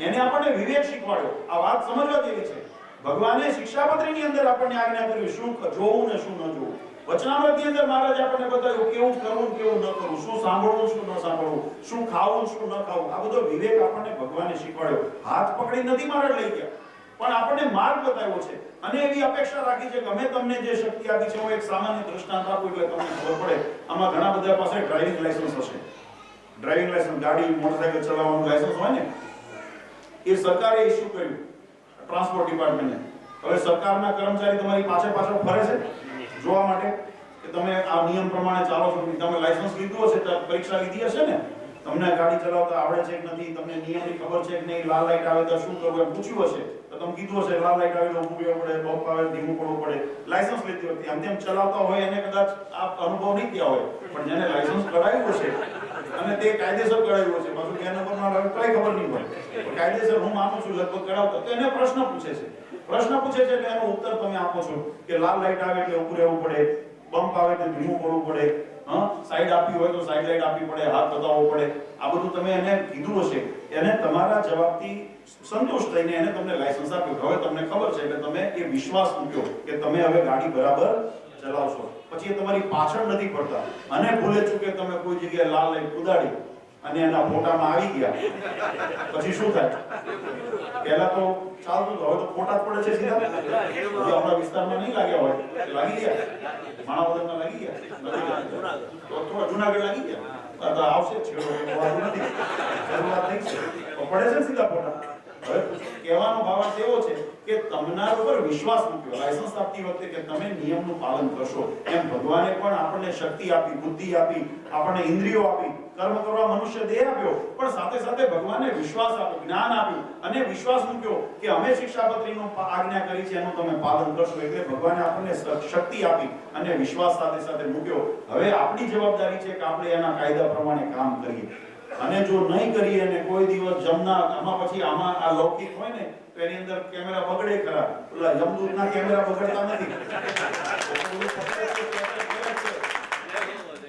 એને આપણને વિવેક શીખવાડ્યો. આ વાત સમજવા જેવી છે. ભગવાને શિક્ષાપત્રીની અંદર આપણને આજ્ઞા કરી શું જોવું ને શું ન જોવું. વચનામૃતની અંદર મહારાજ આપણને બતાવ્યું કેવું કરવું કેવું ન કરવું, શું સાંભળવું શું ન સાંભળવું, શું ખાવું શું ન ખાવું. આ બધો વિવેક આપણને ભગવાને શીખવાડ્યો. હાથ પકડી નથી મહારાજ લઈ ગયા, પણ આપણને માર્ગ બતાવ્યો છે. અને એવી અપેક્ષા રાખી છે કે અમે તમને જે શક્તિ આપી છે, હું એક સામાન્ય દૃષ્ટાંત આપું એટલે તમને ખબર પડે. આમાં ઘણા બધા પાસે ડ્રાઇવિંગ લાયસન્સ હશે. ડ્રાઇવિંગ લાયસન્સ, ગાડી મોટરસાઇકલ ચલાવવાનું લાયસન્સ હોય ને, એ સરકારે ઇસ્યુ કર્યું ટ્રાન્સપોર્ટ ડિપાર્ટમેન્ટને. હવે સરકારના કર્મચારી તમારી પાછળ ફરે છે જોવા માટે કે તમે આ નિયમ પ્રમાણે ચાલો છો. તમે લાયસન્સ લીધું હશે, પરીક્ષા લીધી હશે ને, તમને ગાડી ચલાવતા આવડે છે કે નથી, તમને નિયમની ખબર છે કે નહીં, લાલ લાઈટ આવે તો શું કરવું એમ પૂછ્યું હશે તો તમે કીધું હશે લાલ લાઈટ આવે તો ઊભું રહેવું પડે, બમ્પ આવે ધીમું પડવું પડે. લાયસન્સ લેતી વખતે આમ તેમ ચલાવતા હોય એને કદાચ આ અનુભવ નહીં થયા હોય, પણ જેને લાયસન્સ કઢાવ્યું છે અને તે કાયદેસર કઢાવ્યું છે, પાછું બે નંબરમાં કઈ ખબર નહીં હોય, કાયદેસર હું માનું છું લગભગ કઢાવતો, તો એને પ્રશ્ન પૂછે છે. એટલે એનો ઉત્તર તમે આપો છો કે લાલ લાઈટ આવે એટલે ઊભું રહેવું પડે, બમ્પ આવે એટલે ધીમું પડવું પડે, સાઈડ આપી હોય તો સાઈડ લાઈટ આપવી પડે, હાથ બતાવવો પડે. આ બધું તમે એને કીધું હશે, એને તમારા જવાબથી સંતુષ્ટ થઈને એને તમને લાયસન્સ આપ્યું. હવે તમને ખબર છે એટલે તમે એ વિશ્વાસ મૂક્યો કે તમે હવે ગાડી બરાબર ચલાવશો. પછી એ તમારી પાછળ નથી પડતા અને ભૂલે ચૂકે તમે કોઈ જગ્યાએ લાલ લાઈટ ઉડાડી અને એના ફોટામાં આવી ગયા, પછી શું થાય? પહેલા તો ચાલતું તો, હવે તો ફોટા પડે છે સીધા. આપણા વિસ્તારમાં નહીં લાગ્યા હોય, લાગી ગયા, માણાવદરમાં લાગી ગયા, તો થોડા જુનાગઢ લાગી ગયા, તો આવશે છેડો નથી, શરૂઆત થઈ છે તો પડે છે સીધા ફોટા. હવે કહેવાનો ભાવ એવો છે કે તમારા ઉપર વિશ્વાસ મૂક્યો લાયસન્સ આપતી વખતે કે તમે નિયમનું પાલન કરશો. એમ ભગવાને પણ આપણને શક્તિ આપી, બુદ્ધિ આપી, આપણને ઇન્દ્રિયો આપી, કર્મ કરવા મનુષ્ય દેહ આપ્યો, પણ સાથે સાથે ભગવાને વિશ્વાસ આપ્યો, જ્ઞાન આપ્યું અને વિશ્વાસ મૂક્યો કે અમે શિક્ષાપત્રીનું આજ્ઞા કરી છે એનું તમે પાલન કરશો. એટલે ભગવાને આપણને શક્તિ આપી અને વિશ્વાસ સાથે સાથે મૂક્યો. હવે આપણી જવાબદારી છે કે આપણે એના કાયદા પ્રમાણે કામ કરીએ. અને જો નહીં કરીએ ને કોઈ દિવસ જમના આમાં પછી આમાં આ લૌકિક હોય ને તો એની અંદર કેમેરા બગડે ખરા. ઓલા યમદૂતના કેમેરા બગડતા નથી.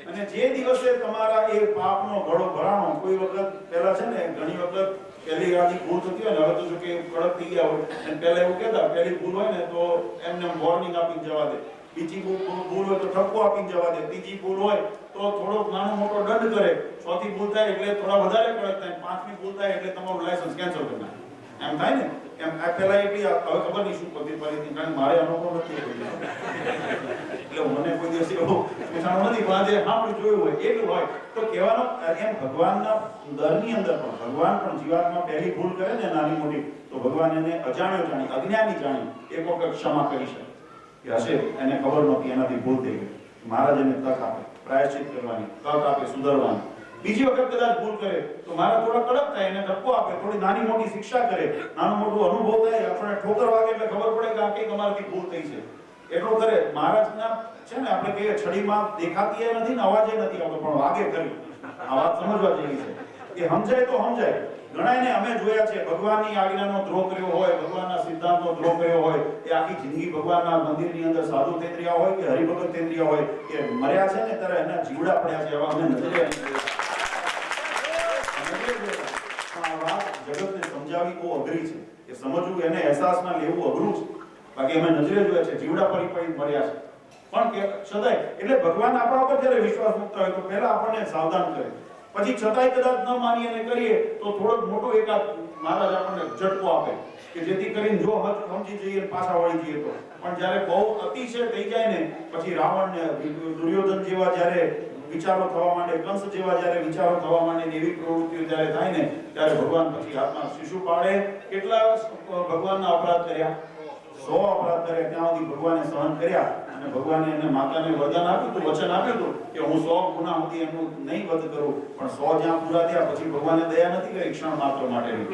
અને જે દિવસે તમારા એ પાપનો ઘડો ભરાણો, કોઈ વખત પહેલા છે ને ઘણી વખત પહેલી આની ભૂલ થતી હોય ને, હવે તો જો કે કડક થઈ ગયા હોય, અને પહેલા એવું કહેતા પહેલી ભૂલ હોય ને તો એમને વોર્નિંગ આપીને જવા દે, બીજી ભૂલ હોય તો ઠપકો આપીને જવા દે, ત્રીજી ભૂલ હોય તો થોડો નાનો મોટો દંડ કરે, ચોથી ભૂલ થાય એટલે થોડા વધારે કડક થાય, પાંચમી ભૂલ થાય એટલે તમારું લાયસન્સ કેન્સલ કરી નાખે. એમ થાય ને? એમ આ પહેલા એટલી હવે ખબર નહીં શું પદ્ધતિ પડી, કારણ મારે અનુભવ નથી એટલે મને કોઈ દિવસ એવું પૂછાણું નથી, પણ આજે આપણે જોયું હોય એટલું હોય તો કહેવાનો એમ ભગવાનના દરની અંદર પણ ભગવાન પણ જીવાત્મા પહેલી ભૂલ કરે ને નાની મોટી તો ભગવાન એને અજાણ્યો જાણી, અજ્ઞાની જાણી એક વખત ક્ષમા કરી શકે કે હશે એને ખબર નહોતી એનાથી ભૂલ થઈ ગઈ. મહારાજ એને તક આપે પ્રાયશ્ચિત કરવાની, તક આપે સુધારવાની. બીજી વખત કદાચ ભૂલ કરે તો મારા થોડા કડક થાય, એને ધક્કો આપે, થોડી નાની મોટી શિક્ષા કરે, નાનું મોટું અનુભવ થાય, આપણને ઠોકર વાગે એટલે ખબર પડે કે આ કઈ તમારાથી ભૂલ થઈ છે. એટલો કરે. મહારાજના છે ને આપણે કહીએ છડીમાં દેખાતી એ નથી ને અવાજે નથી આવતો, પણ વાગે ખરી. આ વાત સમજવા જેવી છે. એ સમજાય તો સમજાય. ઘણાને અમે જોયા છે ભગવાનની આજ્ઞાનો દ્રોહ કર્યો હોય, ભગવાનના સિદ્ધાંતનો દ્રોહ કર્યો હોય, એ આખી જિંદગી ભગવાનના મંદિરની અંદર સાધુ તેંદ્રિયા હોય કે હરિભગત તેંદ્રિયા હોય, એ મર્યા છે ને ત્યારે એના જીવડા પડ્યા છે. એવા અમે નજરે જગતને સમજાવવી બહુ અઘરી છે. એ સમજવું, એને અહેસાસમાં લેવું અઘરું છે. બાકી અમે નજરે જોયા છે જીવડા પડી મળ્યા છે. પણ કે છતાંય એટલે ભગવાન આપણા ઉપર જ્યારે વિશ્વાસ મૂકતા હોય તો પહેલા આપણને સાવધાન કરે, પછી છતાંય કદાચ ન માની અને કરીએ તો થોડોક મોટો એકાદ મહારાજ આપણને ઝટકો આપે કે જેથી કરીને જો સમજી જઈએ પાછા વળી જઈએ તો. પણ જ્યારે બહુ અતિશય થઈ જાય ને પછી રાવણ ને દુર્યોધન જેવા જ્યારે વિચારો થવા માંડે, કંસ જેવા જ્યારે વિચારો થવા માંડે, એવી પ્રવૃત્તિઓ જ્યારે થાય ને ત્યારે ભગવાન પછી હાથમાં શિશુપાળે કેટલા ભગવાનના અપરાધ કર્યા, 100 અપરાધ કર્યા, ત્યાં સુધી ભગવાને સહન કર્યા. અને ભગવાને એને માતાને વરદાન આપ્યું હતું, વચન આપ્યું હતું કે હું 100 ગુના સુધી એનું નહીં વધ કરું. પણ 100 જ્યાં પૂરા થયા પછી ભગવાને દયા નથી કરી ક્ષણ માત્ર માટેની.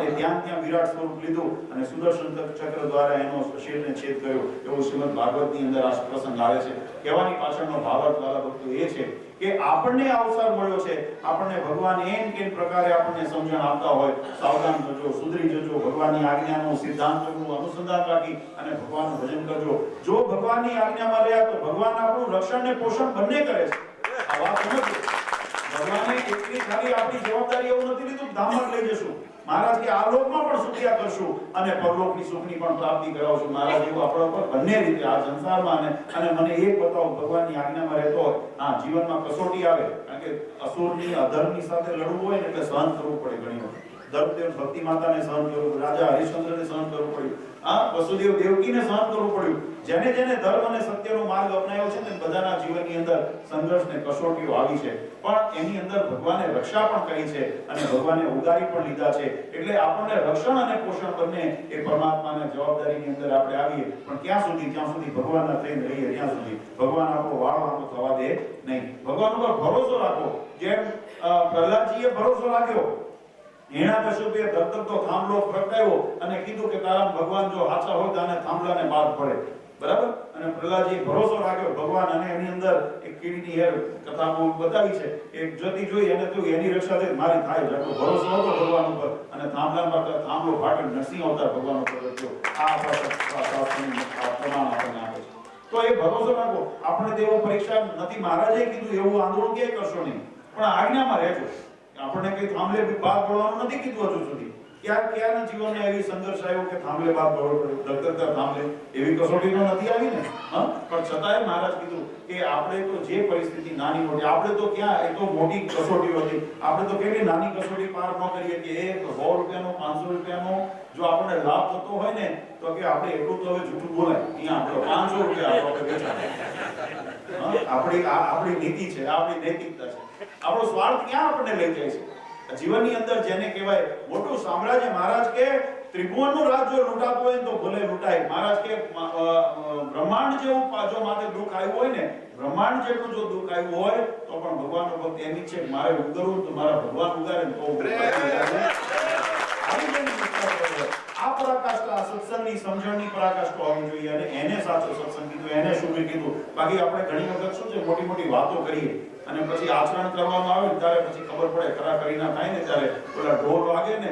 એ ત્યાં વિરાટ સ્વરૂપ લીધું અને સુદર્શન ચક્ર દ્વારા એનો શિરને છેદ કર્યો. એવું શ્રીમદ ભાગવતની અંદર આ પ્રસંગ આવે છે. કહેવાની પાછળનો ભાવાર્થ વાલા ભક્તો એ છે કે આપણને અવસર મળ્યો છે, આપણને ભગવાન એમ કેમ પ્રકારે આપણને સમજણ આપતા હોય, સાવધાન થજો, સુધરી જજો, ભગવાનની આજ્ઞાનો સિદ્ધાંતનું અનુસંધાન રાખી અને ભગવાનનું ભજન કરજો. જો ભગવાનની આજ્ઞામાં રહ્યા તો ભગવાન આપણું રક્ષણ ને પોષણ બંને કરે છે. આ વાત સમજો. ભગવાને એટલી ખાલી આપણી જવાબદારી એવું નથી લીધું ધામમાં લઈ જશું, મહારાજ કે આ લોકમાં પણ સુખ્યા કરશું અને પરલોકની સુખની પણ પ્રાપ્તિ કરાવશું. મહારાજ એવું આપણા ઉપર બંને રીતે આ સંસારમાં અને મને એક બતાવો, ભગવાનની આજ્ઞામાં રહેતો હોય, આ જીવનમાં કસોટી આવે, કારણ કે અસુરની અધર્મની સાથે લડવું હોય ને એટલે સહન કરવું પડે. ઘણી વખત ધર્મદેવ ભક્તિ માતાને સહન કરવું, રાજા હરિશ્ચંદ્રને સહન કરવું પડ્યું, વસુદેવ દેવકીને સહન કરવું પડ્યું. જેને જેને ધર્મ અને સત્યનો માર્ગ અપનાવ્યો છે ને બધાના જીવનની અંદર સંઘર્ષ ને કસોટીઓ આવી છે, પણ એની અંદર ભગવાને રક્ષા પણ કરી છે અને ભગવાને ઉગારી પણ લીધા છે. એટલે આપણને રક્ષણ અને પોષણ બંને એ પરમાત્માની જવાબદારીની અંદર આપણે આવીએ, પણ ક્યાં સુધી? જ્યાં સુધી ભગવાનના થઈને રહીએ ત્યાં સુધી. ભગવાન આપણો વાળો આપણો થવા દે નહીં. ભગવાન ઉપર ભરોસો રાખો, જેમ પ્રહલાદજીએ ભરોસો રાખ્યો. હિરણ્યકશ્યપે ધગધગતો થાંભલો પ્રગટાવ્યો અને કીધું કે તારા ભગવાન જો સાચા હોય તો આને થાંભલાને બાદ પડે. બરાબર? અને પ્રહલાદજીએ ભરોસો રાખ્યો ભગવાન, અને એની અંદર એક કીડીની હેર કથામાં બતાવી છે, એક જ્યોતિ જોઈ અને તો એની રક્ષા થઈ મારી થાય છે. એટલો ભરોસો હતો ભગવાન ઉપર, અને થાંભલો ફાટ્યો, નરસિંહ અવતાર ભગવાન ઉપર થયો. આ પ્રમાણ આપણને આપે છે. તો એ ભરોસો રાખો. આપણે તો એવો પરીક્ષા નથી, મહારાજે કીધું એવું આંદોલન ક્યાંય કરશો નહીં, પણ આજ્ઞામાં રહેજો. આપણને કઈ થાંભલે બાદ પડવાનું નથી કીધું હજુ સુધી. ક્યારના જીવનમાં એવી સંઘર્ષ આવ્યો કે થાંભલે બાદ પડવો પડ્યો, ધગધગતા થાંભલે? એવી કસોટી તો નથી આવી ને. પણ છતાંય મહારાજ કીધું કે આપણે તો જે પરિસ્થિતિ નાની મોટી, આપણે તો ક્યાં, એ તો મોટી કસોટી હતી. આપણે તો કેટલી નાની કસોટી પાર ન કરીએ કે એક 100 રૂપિયાનો 500 રૂપિયાનો જો આપણને લાભ થતો હોય ને તો કે આપણે એટલું તો હવે જૂઠું બોલાય, અહીંયા આપણે 500 રૂપિયા આપણી નીતિ છે, આપણી નૈતિકતા છે. આપણો સ્વાર્થ ક્યાં આપણને લઈ જાય છે? જીવનની અંદર જેને કહેવાય મોટું સામ્રાજ્ય, મહારાજ કે ત્રિભુવનનું રાજ જો લૂંટાતું હોય તો ભલે લૂંટાય. મહારાજ કે બ્રહ્માંડ જેવું જો માથે દુઃખ આવ્યું હોય ને, બ્રહ્માંડ જેટલું જો દુઃખ આવ્યું હોય તો પણ ભગવાનનો ભક્ત એની છે મારે ઉગરવું તો મારા ભગવાન ઉગારે તો આ પરાકાષ્ઠા સત્સંગની સમજણની પરાકાષ્ઠા હોવી જોઈએ, અને એને સાચો સત્સંગ કીધું, એને શું કીધું. બાકી આપણે ઘણી વખત શું છે, મોટી મોટી વાતો કરીએ અને પછી આચરણ કરવામાં આવે ત્યારે પછી ખબર પડે, ખરા કરીના થાય ને ત્યારે પેલા ઢોલ વાગે ને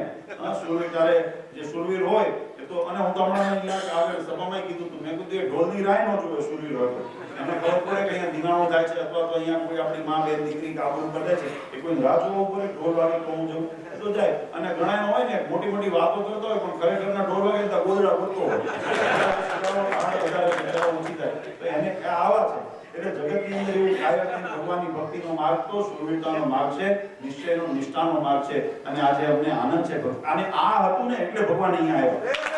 સુરવીર, ત્યારે જે સુરવીર હોય એ તો, અને હું તમને અહીંયા આગળ સભામાં કીધું હતું, મેં કીધું એ ઢોલની રાય ન જોવે સુરવીર હોય તો એને ખબર પડે કે અહીંયા ધીનાણો થાય છે, અથવા તો અહીંયા કોઈ આપણી માં બેન દીકરી કાબુ કરે છે, એ કોઈ રાહ જોવો પડે, ઢોલ વાગે તો હું જઉં તો જાય. અને ઘણા હોય ને મોટી મોટી વાતો કરતો હોય પણ ખરેખરના ઢોલ વાગે તો ગોદડા પડતો હોય, ઓછી થાય. તો એને આવા છે. એટલે જગતની અંદર એવું થાય કે ભગવાનની ભક્તિનો માર્ગ તો સુરવીરતાનો માર્ગ છે, નિશ્ચયનો નિષ્ઠાનો માર્ગ છે, અને આજે અમને આનંદ છે. અને આ હતું ને એટલે ભગવાન અહીંયા આવ્યા.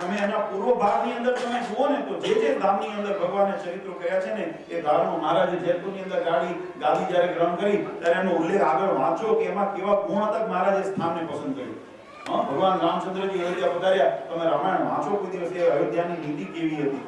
તમે એના પૂર્વ ભાગની અંદર તમે જુઓ ને તો જે ધામની અંદર ભગવાને ચરિત્રો કર્યા છે ને એ ધામનો મહારાજે જેતપુરની અંદર ગાદી જ્યારે ગ્રહણ કરી ત્યારે એનો ઉલ્લેખ આગળ વાંચો કે એમાં કેવા ગુણ હતા. મહારાજે સ્થાનને પસંદ કર્યું. ભગવાન રામચંદ્રજી અયોધ્યા પધાર્યા, તમે રામાયણ વાંચો કોઈ દિવસ, અયોધ્યાની નીતિ કેવી હતી.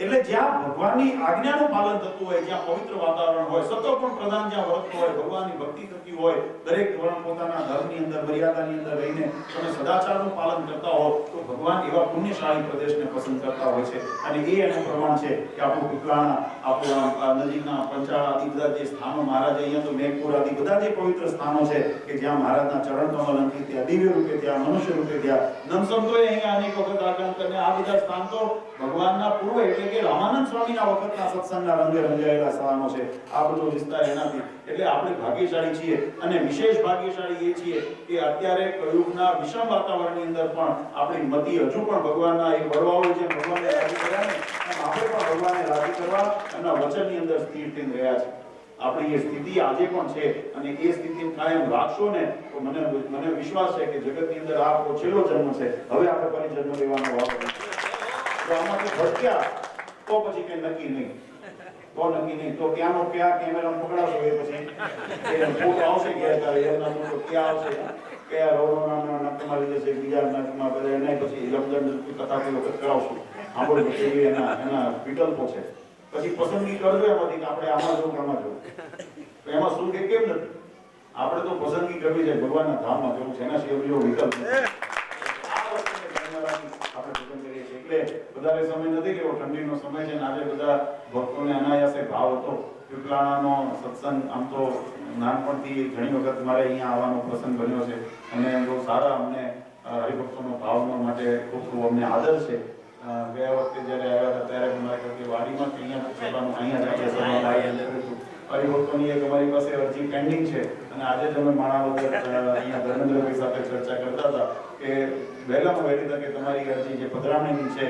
એટલે જ્યાં ભગવાનની આજ્ઞાનું પાલન થતું હોય, જ્યાં પવિત્ર વાતાવરણ હોય, સતોગુણ પ્રધાન જ્યાં વર્તતું હોય, ભગવાનની ભક્તિ થતી હોય, દરેક વર્ણ પોતાના ધર્મની અંદર મર્યાદાની અંદર રહીને તમે સદાચારનું પાલન કરતા હો તો ભગવાન એવા પુણ્યશાળી પ્રદેશને પસંદ કરતા હોય છે. અને એ એનું પ્રમાણ છે કે આપણું પીપળાણા, આપણું નજીકના પંચાળ આદિ બધા જે સ્થાનો મહારાજે અહીંયા તો મેઘપુર આદિ બધા જે પવિત્ર સ્થાનો છે કે જ્યાં મહારાજના ચરણ કમલ અંકિત, ત્યાં દિવ્ય રૂપે, ત્યાં મનુષ્ય રૂપે, ત્યાં નમસંતોએ અહીંયા અનેક વખત આગમન કરીને આ બધા સ્થાન તો ભગવાનના પૂર્વ એટલે કે રામાનંદ સ્વામીના વખતના સત્સંગના રંગે રંગાયેલા સ્થાનો છે. આ બધો વિસ્તાર એનાથી. એટલે આપણે ભાગ્યશાળી છીએ, અને વિશેષ ભાગ્યશાળી એ છીએ કે અત્યારે કળયુગના વિષમ વાતાવરણની અંદર પણ આપણી મતિ હજુ પણ ભગવાનના એક વડવાઓ છે, ભગવાનને રાજી કર્યા ને આપણે પણ ભગવાનને રાજી કરવા એમના વચનની અંદર સ્થિર થઈને રહ્યા છે. આપણી એ સ્થિતિ આજે પણ છે, અને એ સ્થિતિ કાયમ રાખશો ને તો મને વિશ્વાસ છે કે જગતની અંદર આ છેલ્લો જન્મ છે, હવે આપણે ફરી જન્મ લેવાનો વારો છે. તો આમાંથી ભટક્યા તો પછી કઈ નક્કી નહીં, તો ત્યાંનો ક્યાં કેમેરા પકડાશો એ પછી ફોટો આવશે કે એમના ફોટો ક્યાં આવશે, કયા રોડોના નાકમાં લીધે છે, બીજા નાકમાં બધા એને પછી લમદંડ કથા કોઈ વખત કરાવશું. સાંભળો એના વિકલ્પો છે. પછી પસંદગી કરજો એમાંથી કે આપણે આમાં જવું, આમાં જવું. તો એમાં શું કે કેમ નથી? આપણે તો પસંદગી કરવી છે ભગવાનના ધામમાં જવું છે, એના સિવાય બીજો વિકલ્પ નથી. એટલે વધારે સમય નથી કે ઠંડીનો સમય છે, આજે બધા ભક્તોને અનાયાસે ભાવ હતો. પીપળાણાનો સત્સંગ આમ તો નાનપણથી ઘણી વખત મારે અહીંયા આવવાનો પ્રસંગ બન્યો છે, અને બહુ સારા અમને હરિભક્તોનો ભાવનો માટે ખૂબ ખૂબ અમને આદર છે. ગયા વખતે જ્યારે આવ્યા હતા ત્યારે મારે કહ્યું કે વાડીમાં અહીંયા સભાનું અહીંયા જ આપણે સભામાં હરિભક્તોની એક અમારી પાસે અરજી પેન્ડિંગ છે અને આજે જ અમે માણાવદર અહીંયા ધર્મેન્દ્રભાઈ સાથે ચર્ચા કરતા હતા કે વહેલામાં વહેલી તકે તમારી અરજી જે પધરામણીની છે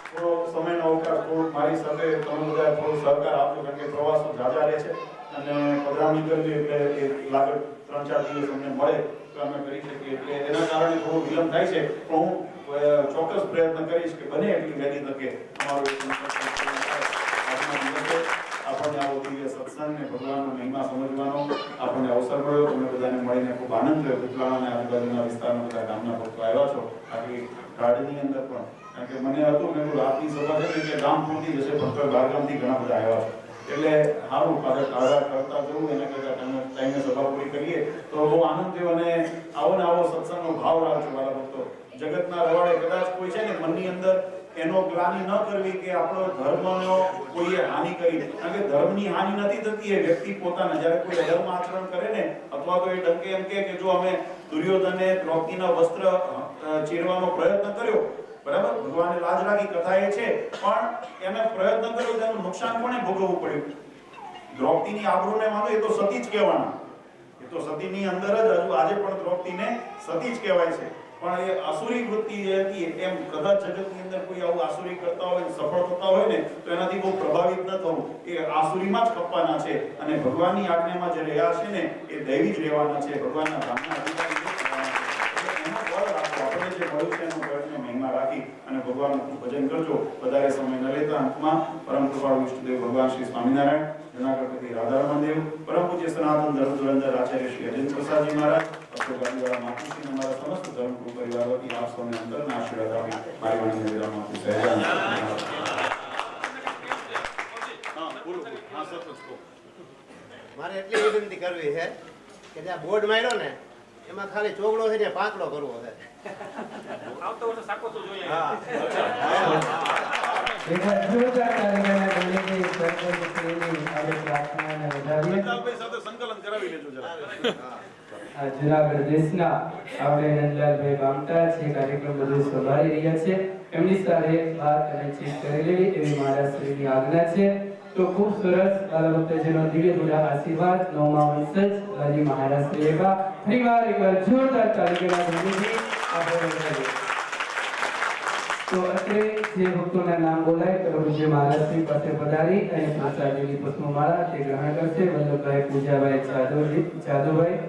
થોડો સમયનો અવકાશ થોડો મારી સાથે તમે બધા થોડો સહકાર આપજો કારણ કે પ્રવાસો ઝાઝા રહે છે અને પધરામણી કરવી એટલે એ લાગત 3-4 દિવસ અમને મળે તો અમે કરી શકીએ એટલે એના કારણે થોડો વિલંબ થાય છે પણ હું ચોક્કસ પ્રયત્ન કરીશ કે બને એટલી વહેલી તકે અમારો આપણને આવો દિવ્ય સત્સંગ ને ભગવાનનો મહિમા સમજવાનો આપણને અવસર મળ્યો. તમને બધાને મળીને ખૂબ આનંદ થયો. કુકલાણા અને આજુબાજુના વિસ્તારના બધા ગામના ભક્તો આવ્યા છો આટલી ગાડીની અંદર પણ કારણ કે મને હતું કે રાતની સભા છે કે ગામ પૂરતી જશે પણ બહાર ગામથી ઘણા બધા આવ્યા છે એટલે સારું પાછળ કાળા કરતા જવું એના કરતાં ટાઈમે સભા પૂરી કરીએ તો બહુ આનંદ થયો અને આવો ને આવો સત્સંગનો ભાવ રાખજો મારા ભક્તો. જગતના રવાડે કદાચ કોઈ છે ને મનની અંદર એનો ગ્લાનિ ન કરવી કે આપણો ધર્મનો કોઈએ હાનિ કરી કારણ કે ધર્મની હાનિ નથી થતી એ વ્યક્તિ પોતાના જ્યારે કોઈ અધર્મ આચરણ કરે ને અથવા તો એ ડંકે એમ કે જો અમે દુર્યોધને દ્રૌપદીના વસ્ત્ર ચીરવાનો પ્રયત્ન કર્યો બરાબર ભગવાને લાજ રાખી કથા એ છે પણ એને પ્રયત્ન કર્યો તેનું નુકસાન કોને ભોગવવું પડ્યું દ્રૌપદીની આબરૂને માનો એ તો સતી જ કહેવાના એ તો સતીની અંદર જ હજુ આજે પણ દ્રૌપદીને સતી જ કહેવાય છે પણ એ આસુરી વૃત્તિ જે હતી એમ કદાચ જગતની અંદર કોઈ આવું આસુરી કરતા હોય સફળ થતા હોય ને તો એનાથી બહુ પ્રભાવિત ન થવું એ આસુરીમાં જ કપવાના છે અને ભગવાનની આજ્ઞામાં જે રહ્યા છે ને એ દૈવી જ રહેવાના છે ભગવાનના ધામના અધિકારી એનો બળ રાખો આપણે જે મળ્યું છે એનો પ્રયત્ન મહિમા રાખી અને ભગવાનનું ભજન કરજો. વધારે સમય ન લેતા અંતમાં પરમ કૃપાળુ વિષ્ણુદેવ ભગવાન શ્રી સ્વામિનારાયણ જૂનાગઢથી રાધારમણ દેવ પરમ પૂજ્ય સનાતન ધર્મ ધુરંધર આચાર્ય શ્રી અજેન્દ્ર પ્રસાદજી મહારાજ ગાંધીવાળા માતુશ્રી અમારા સમસ્ત ધર્મ ગુરુ પરિવાર વતી આપ સૌને અંતરના આશીર્વાદ આપી મારી વાણીને વિરામ આપું છું. મારે એટલી વિનંતી કરવી છે કે જ્યાં બોર્ડ માર્યો ને એમાં ખાલી ચોગડો છે ને પાંકડો કરવો છે. આવતો વર્ષે સાકો તો જોઈએ. હા સંકલન કરાવી લેજો જરા. જુનાગઢ દેશના આપણે નંદલાલભાઈ બામટા છે કાર્યક્રમ બધું સંભાળી રહ્યા છે એમની સાથે વાત અને ચીજ કરી લેવી એવી મહારાજશ્રીની આજ્ઞા છે. તો ખૂબ સરસ ભક્તજનો દિવ્ય થોડા આશીર્વાદ નવમા વંશજ હજી મહારાજશ્રી એવા ફરીવાર એકવાર જોરદાર તાલીઓના ધ્વનિથી આપણે વધારીએ. તો અત્રે જે ભક્તોના નામ બોલાય તો પૂજ્ય મહારાજશ્રી પાસે પધારી અને પ્રસાદીની પુષ્પમાળા તે ગ્રહણ કરશે. વલ્લભભાઈ પૂજાભાઈ જાદવભાઈ